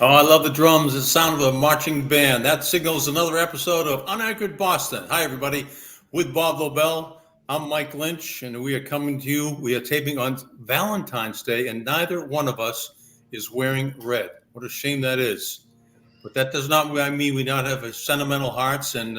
Oh, I love the drums, the sound of a marching band. That signals another episode of UnAnchored Boston. Hi, everybody. With Bob Lobel, I'm Mike Lynch, and we are coming to you. We are taping on Valentine's Day, and neither one of us is wearing red. What a shame that is. But that does not mean we not have sentimental hearts and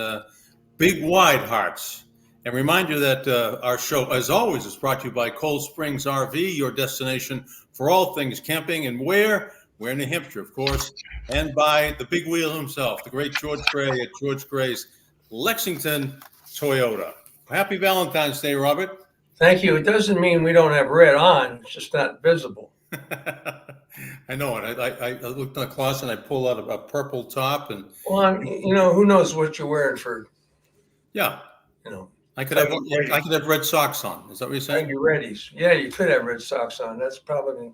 big, wide hearts. And remind you that our show, as always, is brought to you by Cold Springs RV, your destination for all things camping. And where? We're in New Hampshire, of course, and by the big wheel himself, the great George Gray at George Gray's Lexington Toyota. Happy Valentine's Day, Robert. Thank you. It doesn't mean we don't have red on. It's just not visible. I know it. I looked in the closet and I pulled out a purple top and. Well, who knows what you're wearing for? Yeah. I could have red socks on. Is that what you're saying? You're readies. Yeah, you could have red socks on. That's probably.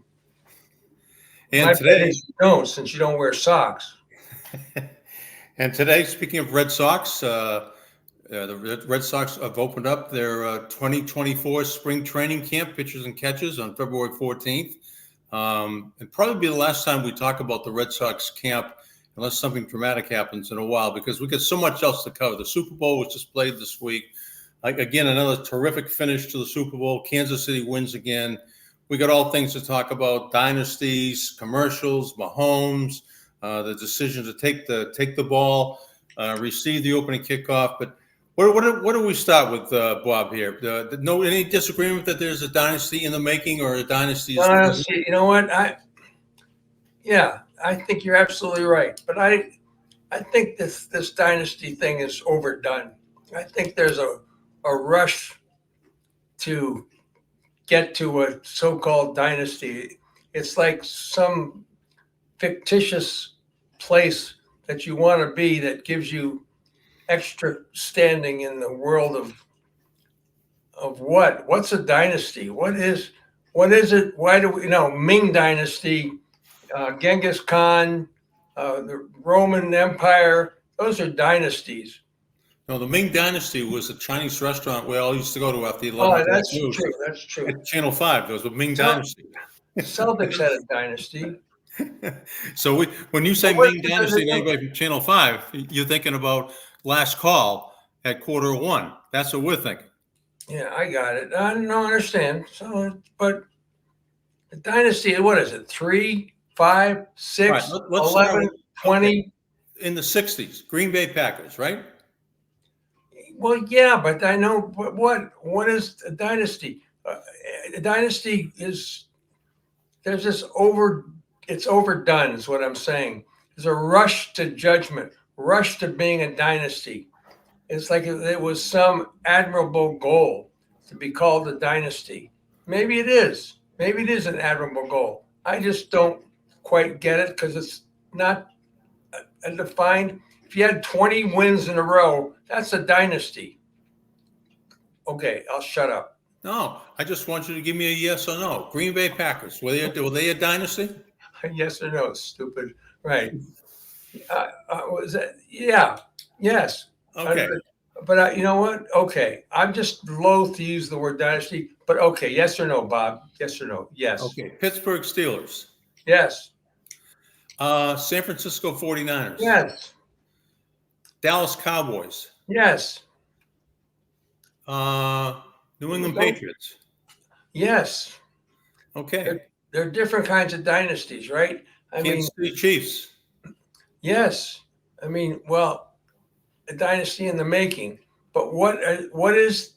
And today, you don't, since you don't wear socks. And today, speaking of Red Sox, the Red Sox have opened up their 2024 spring training camp, pitchers and catches, on February 14th. It'd probably be the last time we talk about the Red Sox camp, unless something dramatic happens in a while, because we got so much else to cover. The Super Bowl was just played this week. Again, another terrific finish to the Super Bowl. Kansas City wins again. We got all things to talk about: dynasties, commercials, Mahomes, the decision to take the ball, receive the opening kickoff. But what do we start with, Bob? Here, any disagreement that there's a dynasty in the making or a dynasty? You know what? I think you're absolutely right. But I think this dynasty thing is overdone. I think there's a rush to get to a so-called dynasty. It's like some fictitious place that you want to be that gives you extra standing in the world of what's a dynasty? What is it? Why do we Ming Dynasty, Genghis Khan, the Roman Empire? Those are dynasties. No, the Ming Dynasty was a Chinese restaurant we all used to go to after the 11 o'clock news. True. That's true. At Channel 5, there was a Ming Dynasty. Celtics had a dynasty. So when you say Ming Dynasty, anybody from Channel 5, you're thinking about Last Call at 1:15. That's what we're thinking. Yeah, I got it. I don't understand. So, but the dynasty, what is it? 3, 5, 6, right, 11, 20? In the 60s, Green Bay Packers, right? Well, yeah, but I know what is a dynasty? A dynasty is there's this it's overdone, is what I'm saying. There's a rush to judgment, rush to being a dynasty. It's like it was some admirable goal to be called a dynasty. Maybe it is. Maybe it is an admirable goal. I just don't quite get it because it's not defined. If you had 20 wins in a row, that's a dynasty. Okay, I'll shut up. No, I just want you to give me a yes or no. Green Bay Packers, were they a dynasty? Yes or no, stupid. Right. Was that? Yeah. Yes. Okay. But you know what? Okay. I'm just loath to use the word dynasty, but okay. Yes or no, Bob? Yes or no? Yes. Okay. Pittsburgh Steelers. Yes. San Francisco 49ers. Yes. Dallas Cowboys. Yes. New England Patriots. Yes. Okay. There are different kinds of dynasties, right? Kansas City Chiefs. Yes. Well, a dynasty in the making. But what is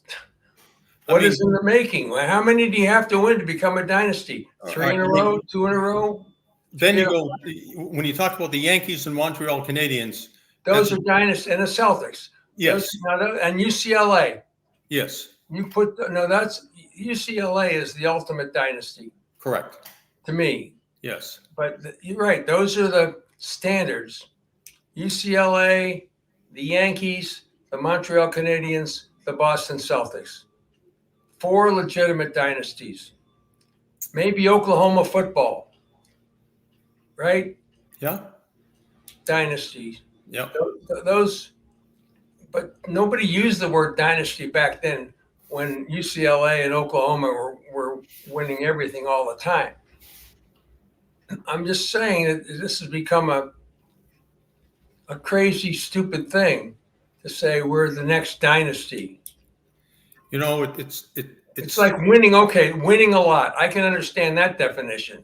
in the making? How many do you have to win to become a dynasty? 3 in a row? 2 in a row? Then you go, when you talk about the Yankees and Montreal Canadiens. Those are dynasties. And the Celtics. Yes. And UCLA. Yes. That's UCLA is the ultimate dynasty. Correct. To me. Yes. But you're right. Those are the standards. UCLA, the Yankees, the Montreal Canadiens, the Boston Celtics. 4 legitimate dynasties. Maybe Oklahoma football. Right? Yeah. Dynasties. Yeah. Those, but nobody used the word dynasty back then when UCLA and Oklahoma were winning everything all the time. I'm just saying that this has become a crazy, stupid thing to say we're the next dynasty. You know, It's like winning. Okay, winning a lot. I can understand that definition.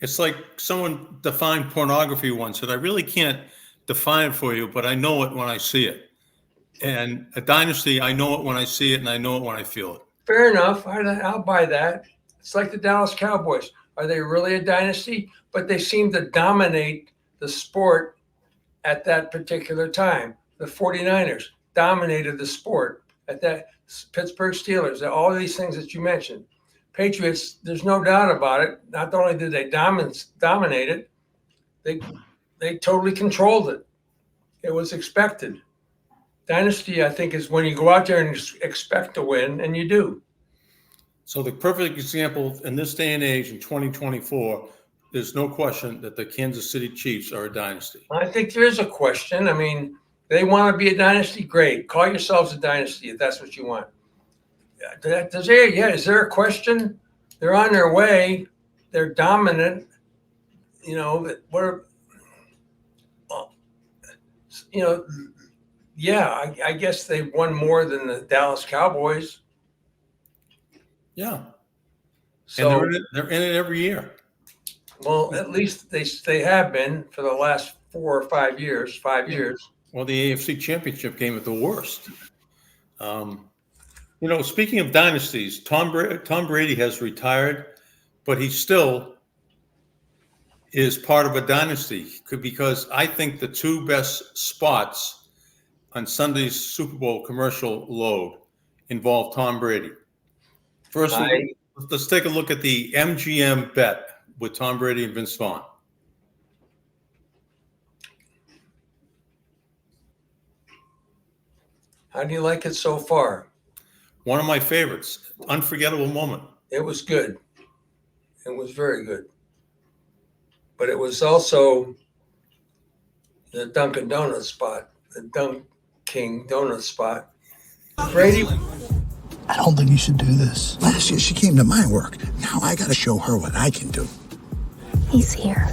it's like someone defined pornography once, and I really can't define it for you, but I know it when I see it. And a dynasty, I know it when I see it, and I know it when I feel it. Fair enough. I'll buy that. It's like the Dallas Cowboys. Are they really a dynasty? But they seem to dominate the sport at that particular time. The 49ers dominated the sport at that. Pittsburgh Steelers, all these things that you mentioned. Patriots, there's no doubt about it. Not only did they dominate it, they totally controlled it. It was expected. Dynasty, I think, is when you go out there and expect to win, and you do. So the perfect example in this day and age in 2024, there's no question that the Kansas City Chiefs are a dynasty. I think there's a question. I mean, they want to be a dynasty. Great. Call yourselves a dynasty if that's what you want. Is there a question? They're on their way. They're dominant. You know, I guess they won more than the Dallas Cowboys. Yeah. So and they're in it every year. Well, at least they have been for the last 4 or 5 years. 5 years. Well, the AFC Championship game at the worst. Speaking of dynasties, Tom Brady has retired, but he still is part of a dynasty because I think the two best spots on Sunday's Super Bowl commercial load involve Tom Brady. First, let's take a look at the MGM bet with Tom Brady and Vince Vaughn. How do you like it so far? One of my favorites. Unforgettable moment. It was good. It was very good. But it was also the Dunkin' Donuts spot, the Dunkin' Donuts spot. Brady. I don't think you should do this. Last year she came to my work. Now I gotta show her what I can do. He's here.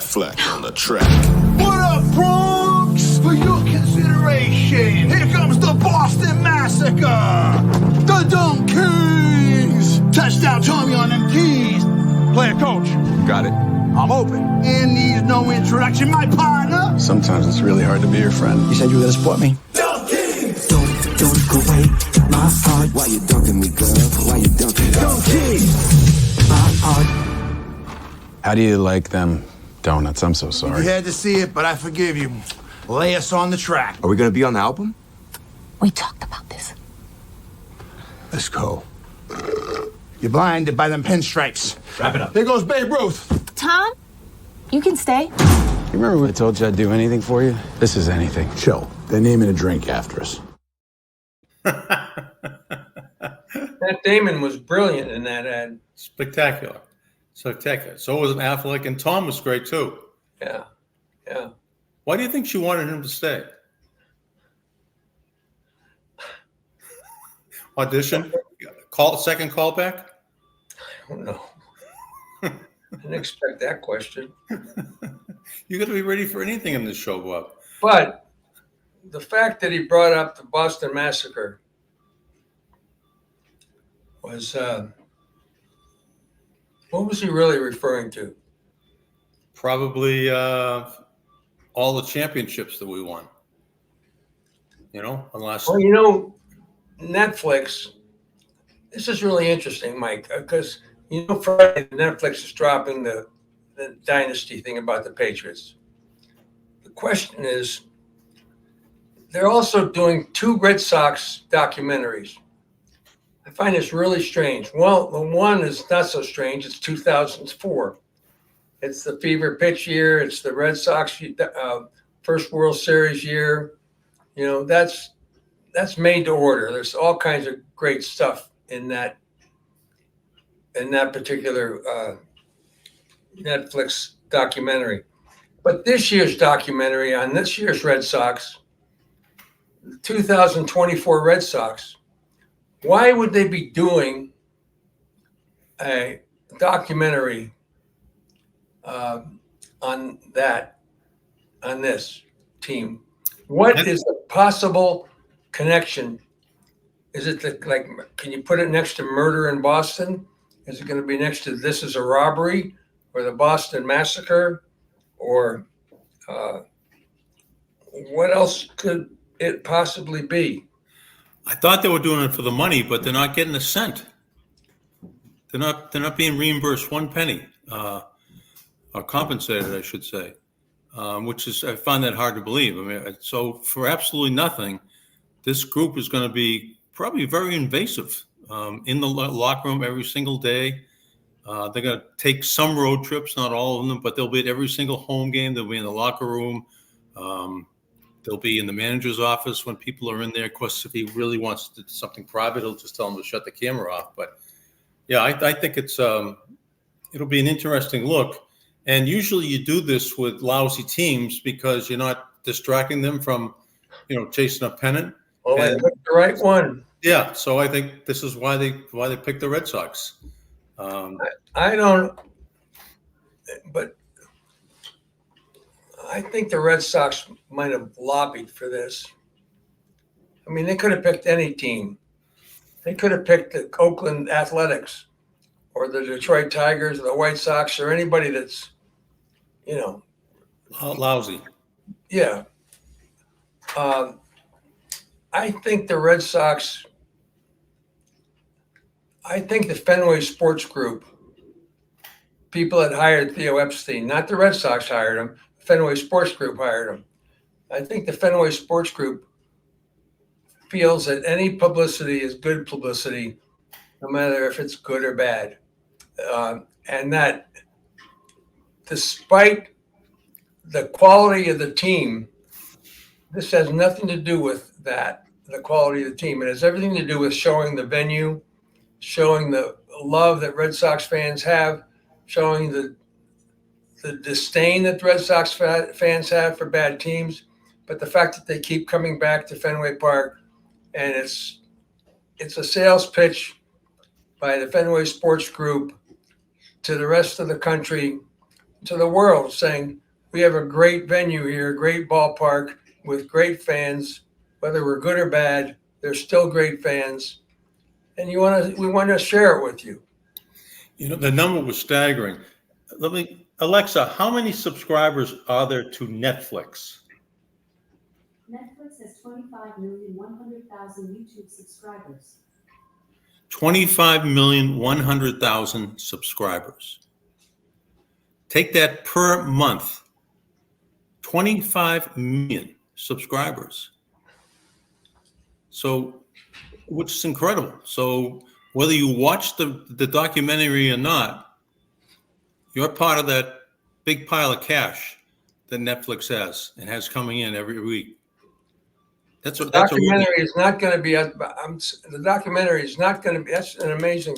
Fleck on the track. What up, Bronx? For your consideration, here comes the Boston Massacre. The Dunk Kings. Touchdown Tommy on them keys. Player coach. Got it. I'm open. And needs no introduction, my partner. Sometimes it's really hard to be your friend. You said you were gonna support me? Dunk away my heart. Why you dunking me, girl? Why you dunking? Dunk Kings. My heart. How do you like them donuts? I'm so sorry. You had to see it, but I forgive you. Lay us on the track. Are we gonna be on the album? We talked about this. Let's go. You're blinded by them pinstripes. Wrap it up. There goes Babe Ruth. Tom, you can stay. You remember when I told you I'd do anything for you? This is anything. Chill. They're naming a drink after us. Matt Damon was brilliant in that ad. Spectacular. So was Affleck, and Tom was great too. Yeah. Why do you think she wanted him to stay? Audition? Second callback? I don't know. I didn't expect that question. You got to be ready for anything in this show, Bob. But the fact that he brought up the Boston Massacre was, what was he really referring to? Probably all the championships that we won. Unless. Well, Netflix, this is really interesting, Mike, because, Friday, Netflix is dropping the dynasty thing about the Patriots. The question is, they're also doing 2 Red Sox documentaries. I find this really strange. Well, the one is not so strange. It's 2004. It's the fever pitch year. It's the Red Sox first World Series year. That's made to order. There's all kinds of great stuff in that particular Netflix documentary. But this year's documentary on this year's Red Sox, the 2024 Red Sox, why would they be doing a documentary on this team. What is the possible connection? Is it like, can you put it next to Murder in Boston? Is it going to be next to This Is a Robbery or the Boston Massacre? Or what else could it possibly be? I thought they were doing it for the money, but they're not getting a cent. They're not being reimbursed one penny, or compensated, I should say, which is, I find that hard to believe. I mean, so for absolutely nothing, this group is going to be probably very invasive in the locker room every single day. They're going to take some road trips, not all of them, but they'll be at every single home game. They'll be in the locker room. They'll be in the manager's office when people are in there. Of course, if he really wants to do something private, he'll just tell them to shut the camera off. But yeah, I think it'll be an interesting look. And usually you do this with lousy teams because you're not distracting them from, chasing a pennant. Well, they picked the right one. Yeah, so I think this is why they picked the Red Sox. I don't, but I think the Red Sox might have lobbied for this. I mean, they could have picked any team. They could have picked the Oakland Athletics or the Detroit Tigers or the White Sox or anybody that's, Lousy. Yeah. I think the Red Sox, I think the Fenway Sports Group, people that hired Theo Epstein, not the Red Sox hired him, Fenway Sports Group hired him. I think the Fenway Sports Group feels that any publicity is good publicity, no matter if it's good or bad. And that despite the quality of the team, this has nothing to do with that, the quality of the team. It has everything to do with showing the venue, showing the love that Red Sox fans have, showing the disdain that Red Sox fans have for bad teams, but the fact that they keep coming back to Fenway Park, and it's a sales pitch by the Fenway Sports Group to the rest of the country, to the world, saying we have a great venue here, great ballpark with great fans, whether we're good or bad, they're still great fans, and we want to share it with you. The number was staggering. Alexa, how many subscribers are there to Netflix? Netflix has 25,100,000 YouTube subscribers. 25,100,000 subscribers. Take that per month. 25 million subscribers. So, which is incredible. So whether you watch the documentary or not, you're part of that big pile of cash that Netflix has and has coming in every week. That's The documentary is not going to be. The documentary is not going to be. That's an amazing.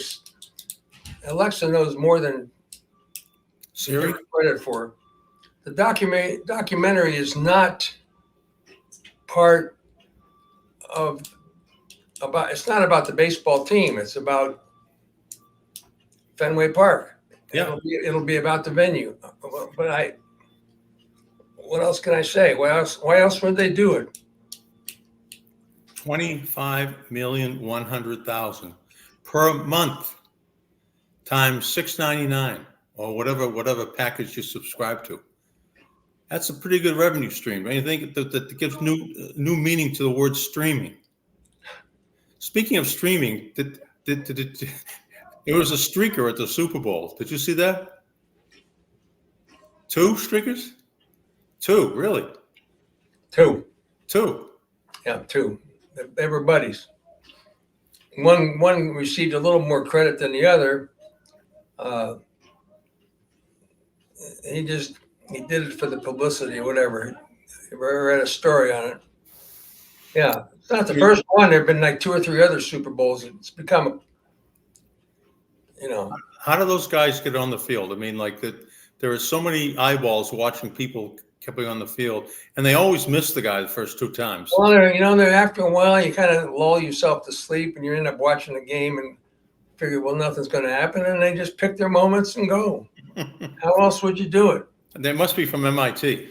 Alexa knows more than Siri. Credit for. The documentary is not part of. It's not about the baseball team. It's about Fenway Park. Yeah. It'll be about the venue. But what else can I say? Why else would they do it? 25,100,000 per month times $6.99 or whatever package you subscribe to. That's a pretty good revenue stream. And I think that gives new meaning to the word streaming. Speaking of streaming, it was a streaker at the Super Bowl. Did you see that? 2 streakers? 2, really? 2. 2. Yeah, 2. They were buddies. One received a little more credit than the other. He did it for the publicity or whatever. I read a story on it. Yeah, it's not the first one. There have been like 2 or 3 other Super Bowls. It's become, How do those guys get on the field? I mean, there are so many eyeballs watching people coming on the field, and they always miss the guy the first 2 times. Well, after a while, you kind of lull yourself to sleep, and you end up watching the game and figure, well, nothing's going to happen, and they just pick their moments and go. How else would you do it? They must be from MIT.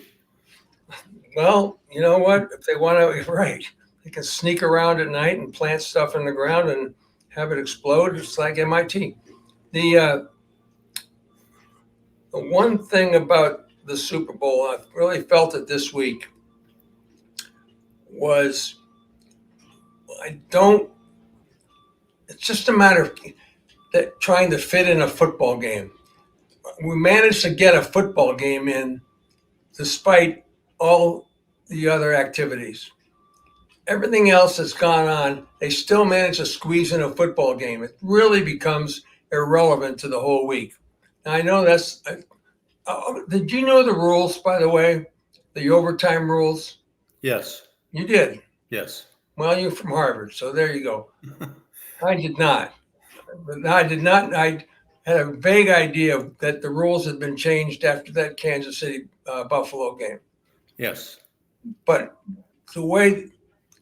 Well, you know what? If they want to, right, they can sneak around at night and plant stuff in the ground and have it explode. It's like MIT. The one thing about the Super Bowl, I really felt it this week, was it's just a matter of that trying to fit in a football game. We managed to get a football game in despite all the other activities. Everything else that's gone on, they still managed to squeeze in a football game. It really becomes irrelevant to the whole week. Now, I know that's. Did you know the rules, by the way? The overtime rules? Yes. You did. Yes. Well, you're from Harvard, so there you go. I did not. I did not. I had a vague idea that the rules had been changed after that Kansas City Buffalo game. Yes. But the way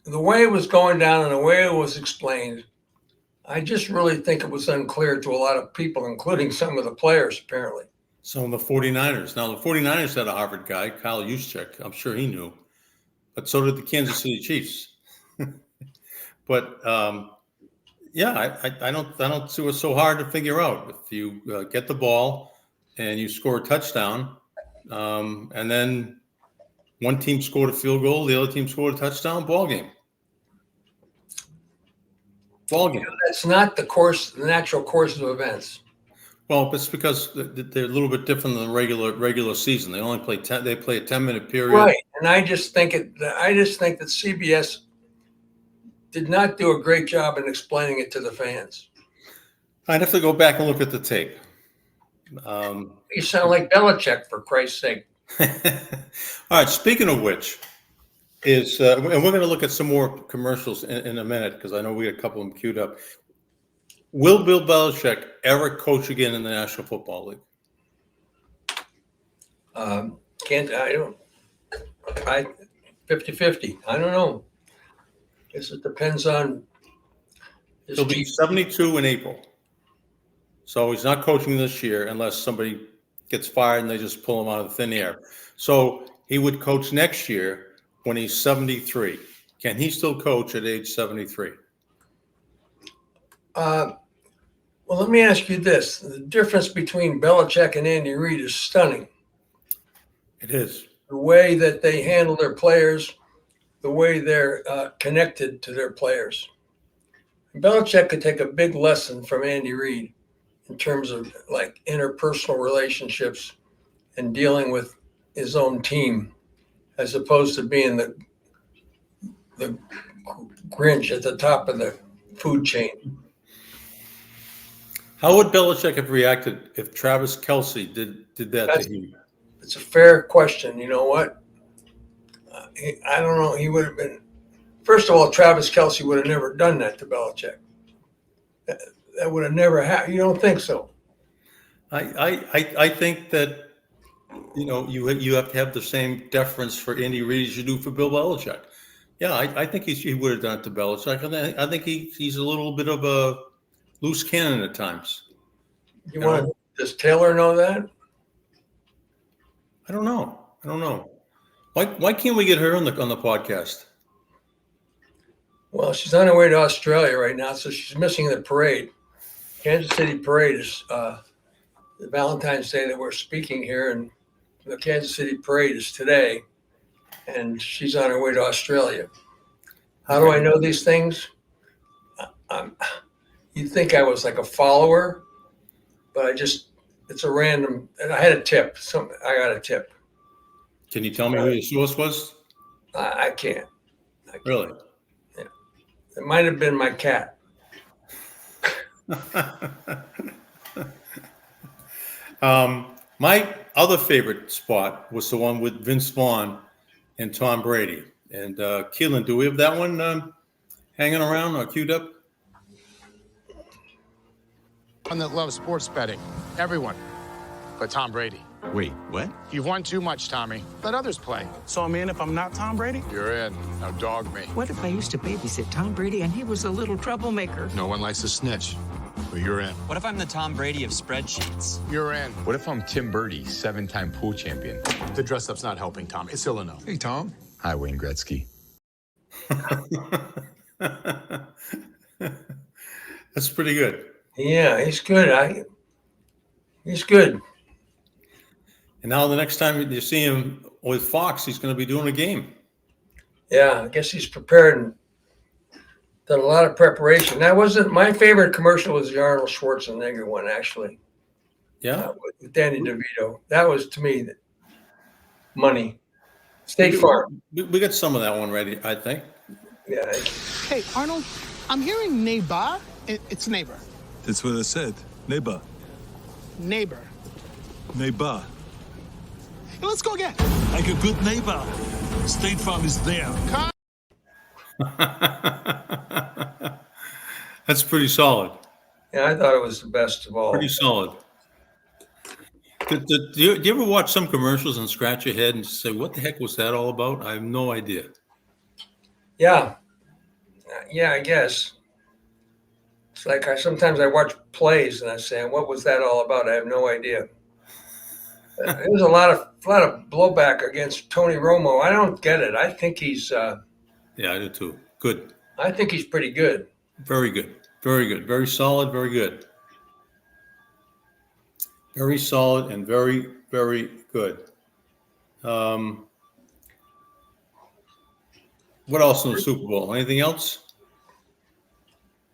it was going down and the way it was explained, I just really think it was unclear to a lot of people, including some of the players, apparently. Some of the 49ers. Now, the 49ers had a Harvard guy, Kyle Juszczyk. I'm sure he knew. But so did the Kansas City Chiefs. But yeah, I don't see what's so hard to figure out. If you get the ball and you score a touchdown, and then one team scored a field goal, the other team scored a touchdown, ball game. That's not the natural course of events. Well, it's because they're a little bit different than the regular season. They only play they play a 10-minute period. Right, and I just think that CBS did not do a great job in explaining it to the fans. I'd have to go back and look at the tape. You sound like Belichick, for Christ's sake. All right. Speaking of which, and we're going to look at some more commercials in a minute because I know we got a couple of them queued up. Will Bill Belichick ever coach again in the National Football League? I 50-50. I don't know. Guess it depends on his He'll be 72 in April. So he's not coaching this year unless somebody gets fired and they just pull him out of thin air. So he would coach next year when he's 73. Can he still coach at age 73? Well, let me ask you this. The difference between Belichick and Andy Reid is stunning. It is. The way that they handle their players, the way they're connected to their players. Belichick could take a big lesson from Andy Reid in terms of like interpersonal relationships and dealing with his own team, as opposed to being the Grinch at the top of the food chain. How would Belichick have reacted if Travis Kelce did that to him? It's a fair question. You know what? I don't know. He would have been. First of all, Travis Kelce would have never done that to Belichick. That would have never happened. You don't think so? I think that you have to have the same deference for Andy Reid as you do for Bill Belichick. Yeah, I think he would have done it to Belichick. I think he's a little bit of a loose cannon at times. Does Taylor know that? I don't know. Why can't we get her on the podcast? Well, she's on her way to Australia right now, so she's missing the parade. Kansas City parade is the Valentine's Day that we're speaking here, and the Kansas City parade is today, and she's on her way to Australia. How do I know these things? You'd think I was like a follower, but it's a random, and I had a tip. I got a tip. Can you tell me who the source was? I can't. Really? Yeah. It might have been my cat. My other favorite spot was the one with Vince Vaughn and Tom Brady. And Keelan, do we have that one hanging around or queued up? One that loves sports betting. Everyone. But Tom Brady. Wait, what? You've won too much, Tommy. Let others play. So I'm in if I'm not Tom Brady? You're in. Now dog me. What if I used to babysit Tom Brady and he was a little troublemaker? No one likes a snitch. Well, you're in. What if I'm the Tom Brady of spreadsheets? You're in. What if I'm Tim Birdie, 7-time pool champion? The dress up's not helping, Tom. It's still a no. Hey, Tom. Hi, Wayne Gretzky. That's pretty good. Yeah, he's good. He's good. And now the next time you see him with Fox, he's going to be doing a game. Yeah, I guess he's prepared and done a lot of preparation. That wasn't my favorite commercial. Was the Arnold Schwarzenegger one, actually? Yeah. With Danny DeVito. That was, to me, money. State Farm. We got some of that one ready, I think. Yeah. Hey, Arnold, I'm hearing neighbor. It's neighbor. That's what I said. Neighbor. Neighbor. Neighbor. Hey, let's go again. Like a good neighbor. State Farm is there. That's pretty solid. Yeah, I thought it was the best of all. Pretty solid. Do you ever watch some commercials and scratch your head and say, what the heck was that all about? I have no idea. Yeah. Yeah, I guess. It's like sometimes I watch plays and I say, what was that all about? I have no idea. There's a lot of blowback against Tony Romo. I don't get it. I think he's Yeah, I do too. Good. I think he's pretty good. Very good. Very good. Very solid. Very good. Very solid and very, very good. What else in the Super Bowl? Anything else?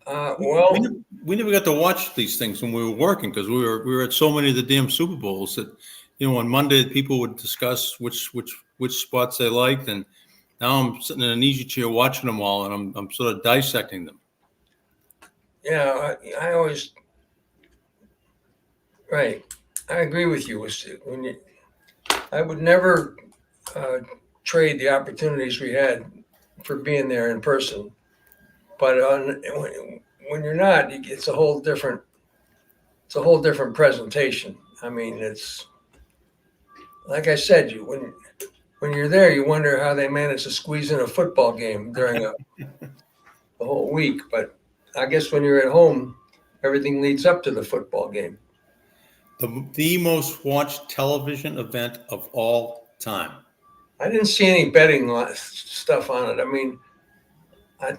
Well, we never got to watch these things when we were working because we were at so many of the damn Super Bowls that, on Monday people would discuss which spots they liked, and now I'm sitting in an easy chair watching them all, and I'm sort of dissecting them. yeah, I always right. I agree with you. I would never trade the opportunities we had for being there in person. But when you're not, it's a whole different presentation. I mean, it's like I said, when you're there, you wonder how they manage to squeeze in a football game during a whole week. But I guess when you're at home, everything leads up to the football game. The most watched television event of all time. I didn't see any betting stuff on it. I mean, I'm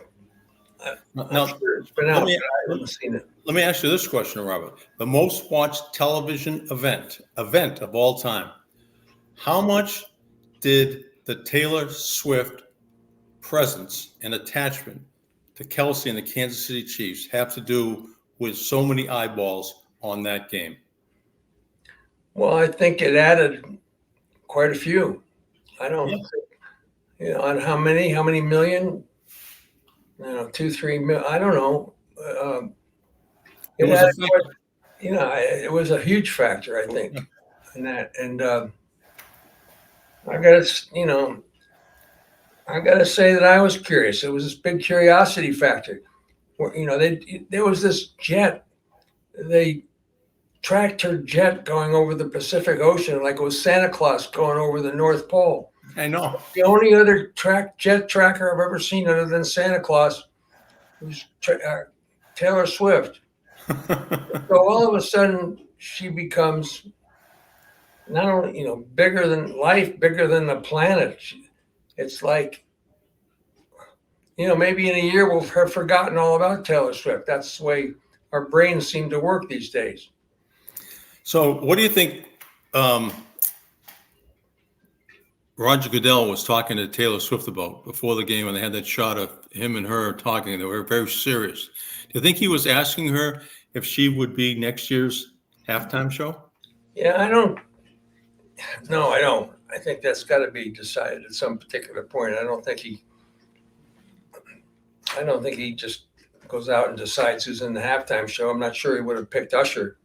sure it's been out, but I haven't seen it. Let me ask you this question, Robert. The most watched television event of all time. How much did the Taylor Swift presence and attachment to Kelsey and the Kansas City Chiefs have to do with so many eyeballs on that game? Well, I think it added quite a few. I don't think, on how many million? 2, 3 million. I don't know. It was a huge factor, I think, in that. And I gotta say that I was curious. It was this big curiosity factor. There was this jet. They tracked her jet going over the Pacific Ocean like it was Santa Claus going over the North Pole. I know. The only other jet tracker I've ever seen other than Santa Claus was Taylor Swift. So all of a sudden, she becomes not only bigger than life, bigger than the planet. It's like maybe in a year we'll have forgotten all about Taylor Swift. That's the way our brains seem to work these days. So, what do you think? Roger Goodell was talking to Taylor Swift about before the game when they had that shot of him and her talking. They were very serious. Do you think he was asking her if she would be next year's halftime show? Yeah, I don't. No, I don't. I think that's got to be decided at some particular point. I don't think he just goes out and decides who's in the halftime show. I'm not sure he would have picked Usher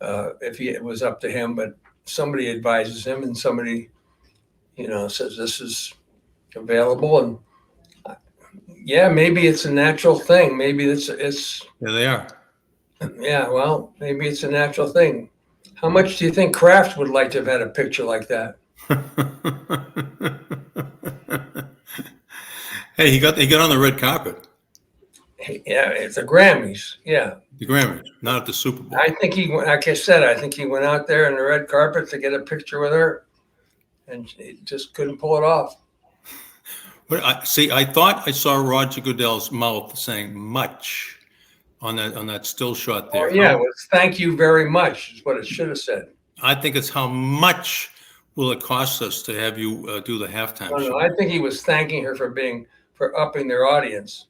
if it was up to him, but somebody advises him and somebody says this is available, and maybe it's a natural thing. Maybe it's Yeah, they are. Yeah, well, maybe it's a natural thing. How much do you think Kraft would like to have had a picture like that? Hey, he got on the red carpet. Yeah, it's the Grammys. Yeah. The Grammys, not at the Super Bowl. I think he went, like I said, I think he went out there on the red carpet to get a picture with her, and he just couldn't pull it off. But I thought I saw Roger Goodell's mouth saying much on that still shot there. Oh, yeah, it was thank you very much is what it should have said. I think it's how much will it cost us to have you do the halftime show? No, I think he was thanking her for upping their audience.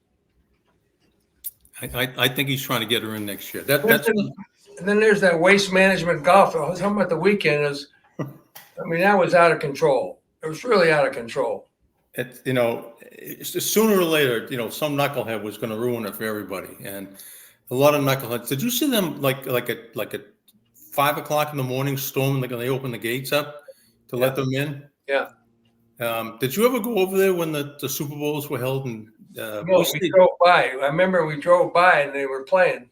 I think he's trying to get her in next year. And then there's that Waste Management golf. I was talking about the weekend. That was out of control. It was really out of control. Sooner or later, some knucklehead was going to ruin it for everybody, and a lot of knuckleheads. Did you see them like at 5 o'clock in the morning storming? They open the gates up to let them in. Yeah. Did you ever go over there when the Super Bowls were held? And no, we drove by. I remember we drove by and they were playing.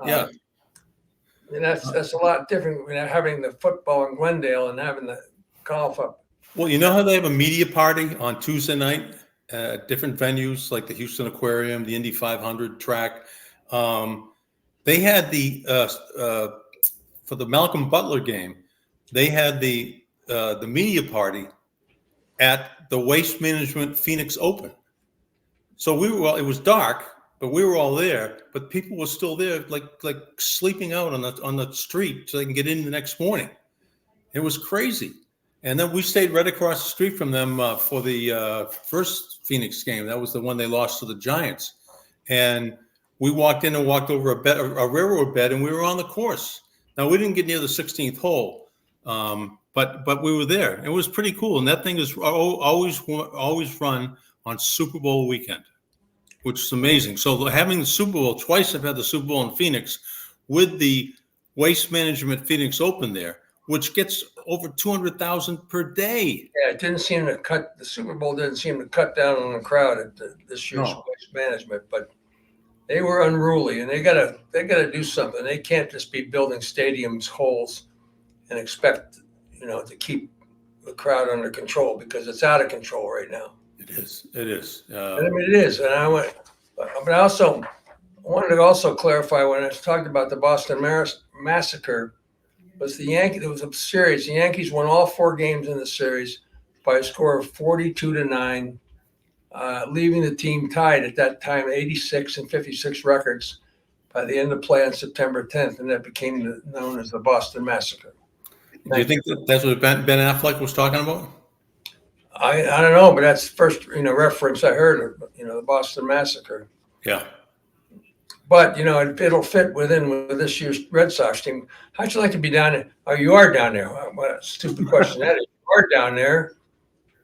Yeah. And that's a lot different than having the football in Glendale and having the golf up. Well, you know how they have a media party on Tuesday night at different venues like the Houston Aquarium, the Indy 500 track. They had for the Malcolm Butler game, they had the media party at the Waste Management Phoenix Open. So it was dark, but we were all there, but people were still there, like sleeping out on the street so they can get in the next morning. It was crazy. And then we stayed right across the street from them for the first Phoenix game. That was the one they lost to the Giants. And we walked in and walked over a railroad bed, and we were on the course. Now, we didn't get near the 16th hole, but we were there. It was pretty cool. And that thing is always run on Super Bowl weekend, which is amazing. So having the Super Bowl, twice I've had the Super Bowl in Phoenix with the Waste Management Phoenix Open there, which gets over 200,000 per day. Yeah, the Super Bowl didn't seem to cut down on the crowd at this year's Waste Management, but they were unruly, and they gotta do something. They can't just be building stadiums holes and expect to keep the crowd under control, because it's out of control right now. It is. It is. It is. And but I wanted to also clarify when I talked about the Boston Massacre. Was the Yankees? It was a series. The Yankees won all 4 games in the series by a score of 42-9, leaving the team tied at that time 86 and 56 records by the end of play on September 10th, and that became known as the Boston Massacre. Do you think that's what Ben Affleck was talking about? I don't know, but that's the first reference I heard of the Boston Massacre. Yeah. But it'll fit with this year's Red Sox team. How'd you like to be down there? Oh, you are down there. What a stupid question that is. You are down there.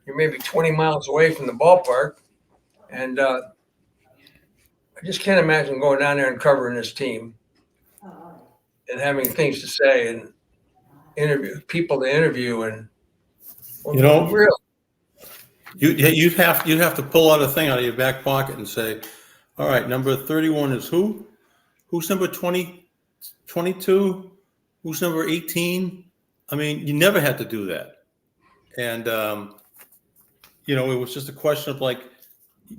You're maybe 20 miles away from the ballpark, and I just can't imagine going down there and covering this team and having things to say and people to interview and really. You'd have to pull out a thing out of your back pocket and say, all right, number 31 is who? Who's number 20, 22? Who's number 18? I mean, you never had to do that. And, it was just a question of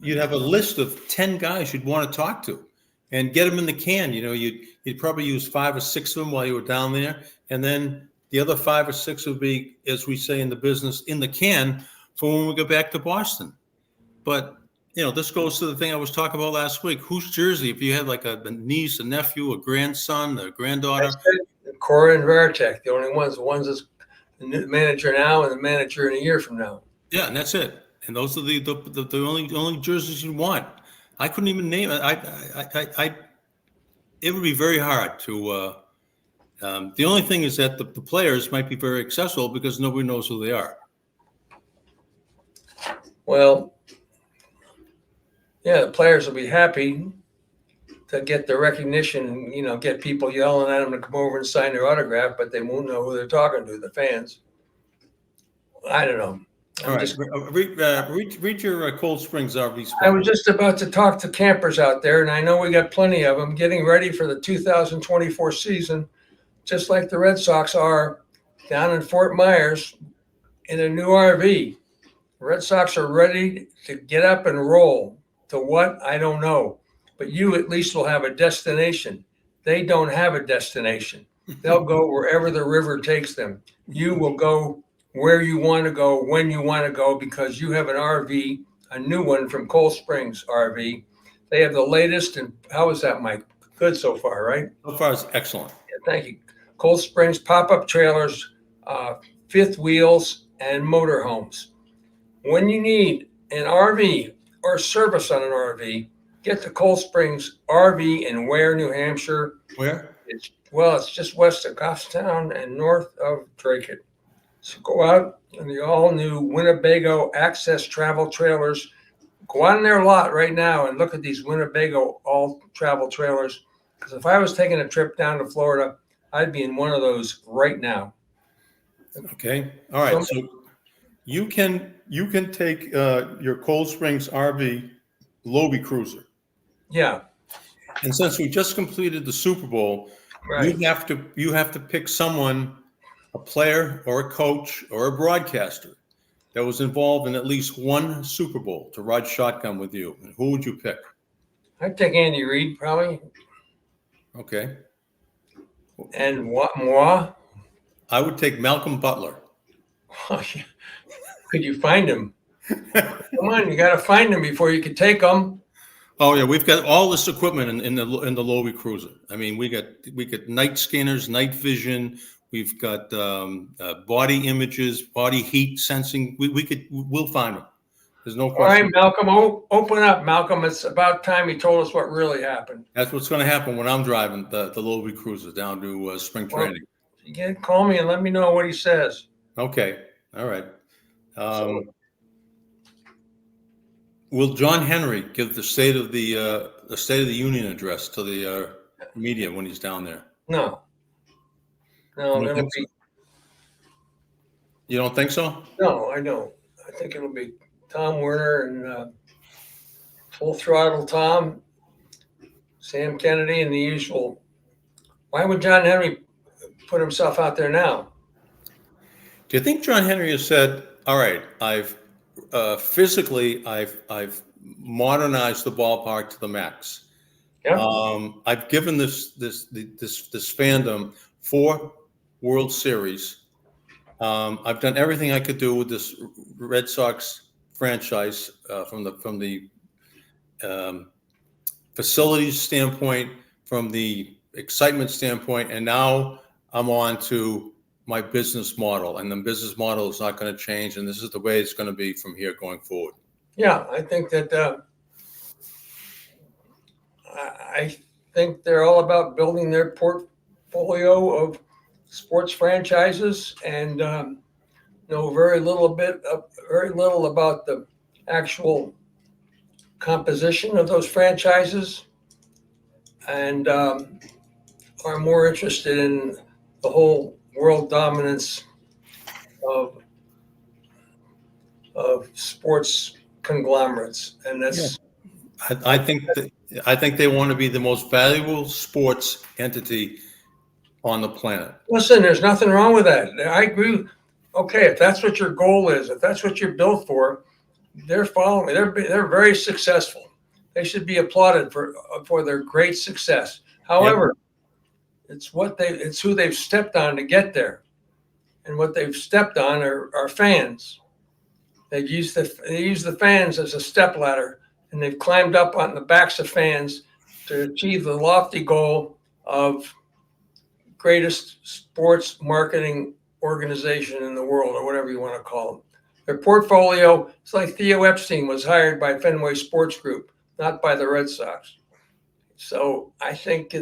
you'd have a list of 10 guys you'd want to talk to and get them in the can. You'd probably use 5 or 6 of them while you were down there. And then the other 5 or 6 would be, as we say in the business, in the can for when we go back to Boston. But this goes to the thing I was talking about last week. Whose jersey, if you had a niece, a nephew, a grandson, a granddaughter? Cora and Veritek, the only ones. The ones that's the manager now and the manager in a year from now. Yeah, and that's it. And those are the only jerseys you want. I couldn't even name it. It would be very hard to. The only thing is that the players might be very accessible because nobody knows who they are. Well, yeah, the players will be happy to get the recognition and, get people yelling at them to come over and sign their autograph, but they won't know who they're talking to, the fans. I don't know. All right. Read your Cold Springs RV spot. I was just about to talk to campers out there, and I know we got plenty of them getting ready for the 2024 season, just like the Red Sox are down in Fort Myers in a new RV. The Red Sox are ready to get up and roll. To what? I don't know. but you at least will have a destination. They don't have a destination. They'll go wherever the river takes them. You will go where you want to go, when you want to go, because you have an RV, a new one from Cold Springs RV. They have the latest. And how is that, Mike? Good so far, right? So far, it's excellent. Yeah, thank you. Cold Springs pop-up trailers, fifth wheels, and motorhomes. When you need an RV or service on an RV, get to Cold Springs RV in Ware, New Hampshire. Where? It's just west of Goffstown and north of Drake. So go out in the all-new Winnebago Access Travel Trailers. Go out in their lot right now and look at these Winnebago all-travel trailers. Because if I was taking a trip down to Florida, I'd be in one of those right now. Okay. All right. So you can take your Cold Springs RV Lobel Cruiser. Yeah. And since we just completed the Super Bowl, Right. you have to pick someone, a player or a coach or a broadcaster that was involved in at least one Super Bowl to ride shotgun with you. And who would you pick? I'd take Andy Reid probably. Okay. And moi? I would take Malcolm Butler. Could you find him? Come on, you got to find him before you can take him. Oh yeah, we've got all this equipment in the Lobel Cruiser. I mean, we got night scanners, night vision. We've got body images, body heat sensing. We'll find them. There's no question. All right, Malcolm, open up, Malcolm. It's about time you told us what really happened. That's what's going to happen when I'm driving the Lobel Cruiser down to spring training. You call me and let me know what he says. Okay. All right. Will John Henry give the State of the Union address to the media when he's down there? No. It'll be. You don't think so? No, I don't. I think it'll be Tom Werner and Full Throttle Tom, Sam Kennedy, and the usual. Why would John Henry put himself out there now? Do you think John Henry has said, "All right, I've physically I've modernized the ballpark to the max. Yeah. I've given this fandom 4 World Series. I've done everything I could do with this Red Sox franchise from the facilities standpoint, from the excitement standpoint, and now I'm on to my business model, and the business model is not going to change, and this is the way it's going to be from here going forward." Yeah, I think that I think they're all about building their portfolio of sports franchises, and know very little about the actual composition of those franchises, and are more interested in the whole world dominance of sports conglomerates, and that's. I think they want to be the most valuable sports entity on the planet. Listen, there's nothing wrong with that. I agree. Okay, if that's what your goal is, if that's what you're built for, they're following. They're very successful. They should be applauded for their great success. However, it's who they've stepped on to get there, and what they've stepped on are fans. They use the fans as a stepladder, and they've climbed up on the backs of fans to achieve the lofty goal of greatest sports marketing organization in the world, or whatever you want to call them. Their portfolio, it's like Theo Epstein was hired by Fenway Sports Group, not by the Red Sox. So I think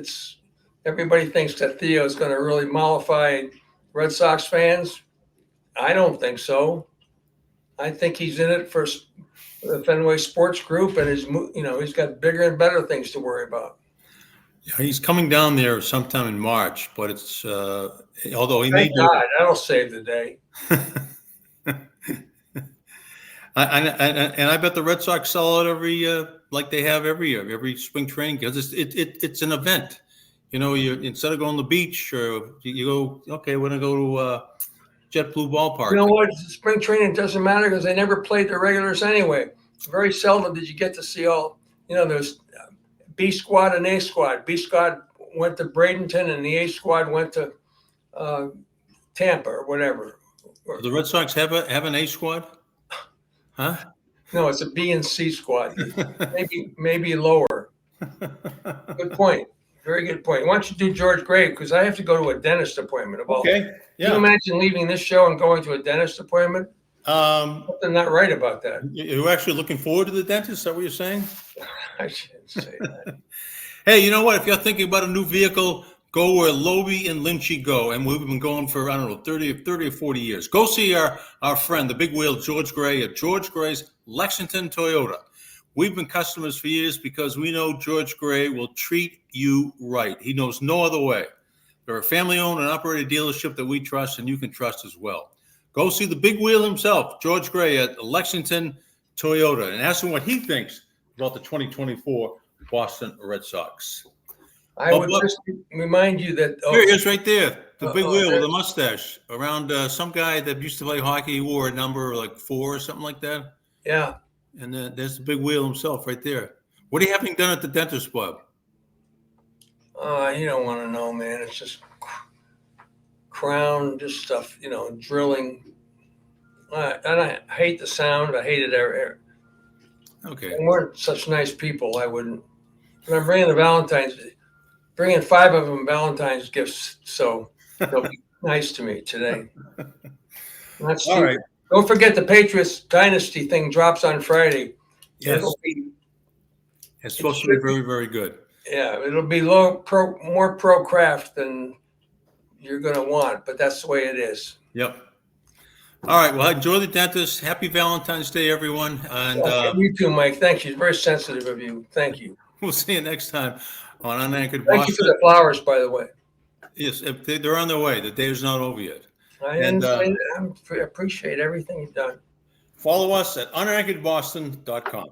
everybody thinks that Theo is going to really mollify Red Sox fans. I don't think so. I think he's in it for the Fenway Sports Group, and he's got bigger and better things to worry about. Yeah, he's coming down there sometime in March, but it's although he Thank may God, that'll save the day. And I bet the Red Sox sell out every like they have every year, every spring training, because it's an event. You instead of going to the beach, or you go, okay, we're gonna go to JetBlue Ballpark. You know what? Spring training doesn't matter because they never played the regulars anyway. Very seldom did you get to see all. There's B squad and A squad. B squad went to Bradenton, and the A squad went to Tampa or whatever. Do the Red Sox have an A squad? Huh? No, it's a B and C squad. Maybe lower. Good point. Very good point. Why don't you do George Gray? Because I have to go to a dentist appointment. Okay. Can Yeah. you imagine leaving this show and going to a dentist appointment? Something not right about that. You're actually looking forward to the dentist? Is that what you're saying? I shouldn't say that. Hey, you know what? If you're thinking about a new vehicle, go where Lobel and Lynch go. And we've been going for, I don't know, 30 or 40 years. Go see our friend, the big wheel, George Gray at George Gray's Lexington Toyota. We've been customers for years because we know George Gray will treat you right. He knows no other way. They're a family-owned and operated dealership that we trust and you can trust as well. Go see the big wheel himself, George Gray at Lexington Toyota, and ask him what he thinks about the 2024 Boston Red Sox. I would just remind you that Here he is right there, the big wheel with there- a mustache around some guy that used to play hockey. He wore a number like 4 or something like that. Yeah. And then there's the big wheel himself right there. What are you having done at the dentist, Bob? You don't want to know, man. It's just crown, just stuff, drilling. And I hate the sound. I hate it. Okay. They weren't such nice people. I wouldn't. And I'm bringing 5 of them Valentine's gifts, so they'll be nice to me today. All right. Don't forget the Patriots Dynasty thing drops on Friday. Yes. It's supposed to be very, very good. Yeah, it'll be more pro craft than you're going to want, but that's the way it is. Yep. All right. Well, enjoy the dentist. Happy Valentine's Day, everyone. And you too, Mike. Thank you. It's very sensitive of you. Thank you. we'll see you next time on UnAnchored Boston. Thank you for the flowers, by the way. Yes, they're on their way. The day is not over yet. I appreciate everything you've done. Follow us at unanchoredboston.com.